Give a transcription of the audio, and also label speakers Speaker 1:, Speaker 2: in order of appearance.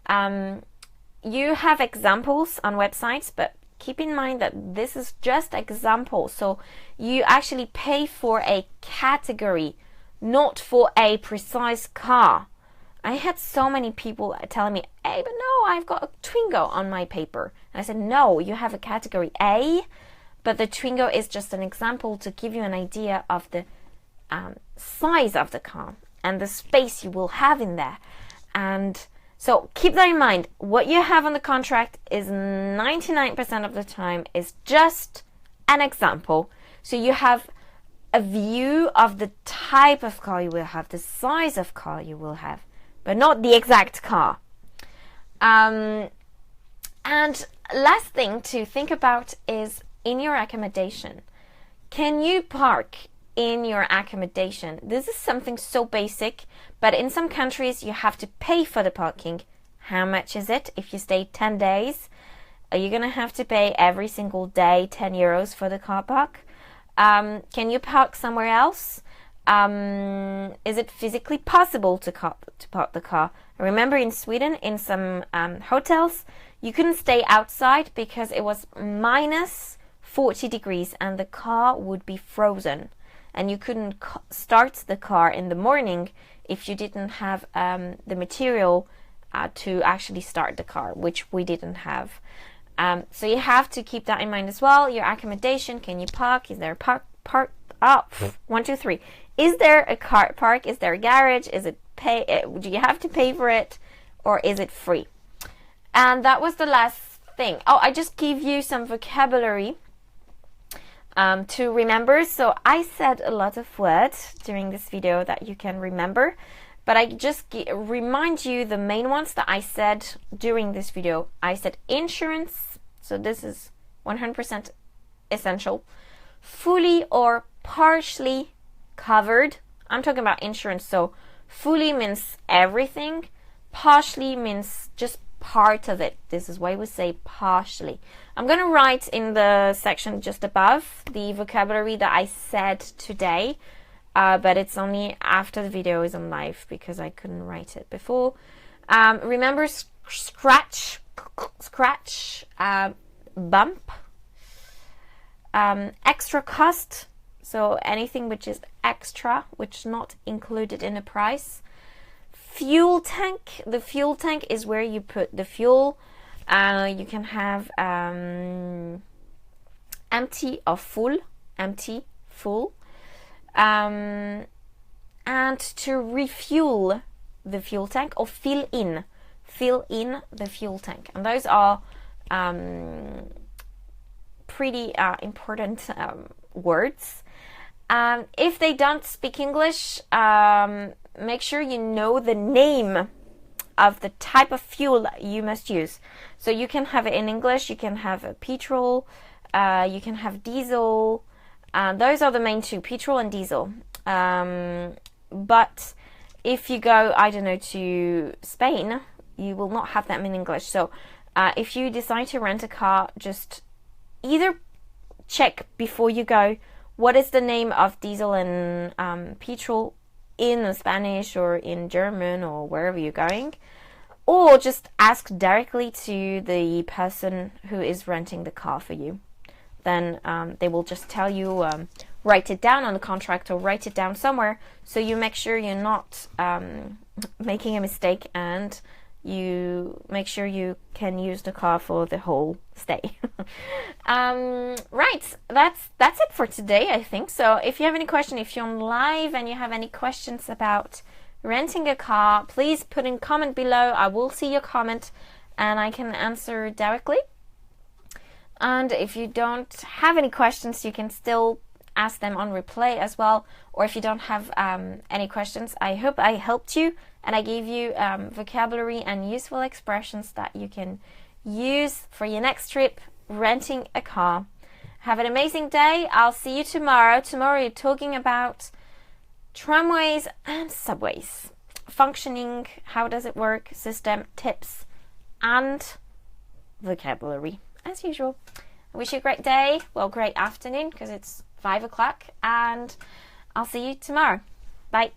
Speaker 1: You have examples on websites, but keep in mind that this is just example. So you actually pay for a category, not for a precise car. I had so many people telling me, hey, but no, I've got a Twingo on my paper. And I said, no, you have a category A, but the Twingo is just an example to give you an idea of the size of the car and the space you will have in there. And so keep that in mind. What you have on the contract is 99% of the time is just an example. So you have a view of the type of car you will have, the size of car you will have, but not the exact car. And last thing to think about is in your accommodation. Can you park in your accommodation? This is something so basic, but in some countries you have to pay for the parking. How much is it? If you stay 10 days, are you going to have to pay every single day 10 euros for the car park? Can you park somewhere else? Is it physically possible to park the car? I remember in Sweden, in some hotels, you couldn't stay outside because it was minus 40 degrees and the car would be frozen. And you couldn't start the car in the morning if you didn't have the material to actually start the car, which we didn't have. So you have to keep that in mind as well. Your accommodation, can you park? Is there a park? Oh, 1, 2, 3. Is there a car park? Is there a garage? Is it do you have to pay for it, or is it free? And that was the last thing. Oh, I just give you some vocabulary to remember. So I said a lot of words during this video that you can remember, but I just remind you the main ones that I said during this video. I said insurance, so this is 100% essential. Fully or partially covered. I'm talking about insurance, so fully means everything, partially means just part of it. This is why we say partially. I'm going to write in the section just above the vocabulary that I said today, but it's only after the video is on live because I couldn't write it before. Remember scratch, bump, extra cost, so anything which is extra, which is not included in the price. Fuel tank. The fuel tank is where you put the fuel. You can have empty or full. Empty, full. And to refuel the fuel tank or fill in the fuel tank. And those are pretty important words. If they don't speak English, make sure you know the name of the type of fuel you must use. So you can have it in English, you can have a petrol, you can have diesel. Those are the main two, petrol and diesel. But if you go, I don't know, to Spain, you will not have them in English. So if you decide to rent a car, just either check before you go what is the name of diesel and petrol in Spanish or in German or wherever you're going, or just ask directly to the person who is renting the car for you. Then they will just tell you, write it down on the contract or write it down somewhere, so you make sure you're not making a mistake, and you make sure you can use the car for the whole stay. Right, that's it for today, I think. So if you have any question, if you're on live and you have any questions about renting a car, please put in comment below. I will see your comment and I can answer directly. And if you don't have any questions, you can still ask them on replay as well. Or if you don't have any questions, I hope I helped you and I gave you vocabulary and useful expressions that you can use for your next trip renting a car. Have an amazing day. I'll see you tomorrow. Tomorrow you're talking about tramways and subways. Functioning, how does it work, system, tips, and vocabulary, as usual. I wish you a great day. Well, great afternoon, because it's 5 o'clock, and I'll see you tomorrow. Bye.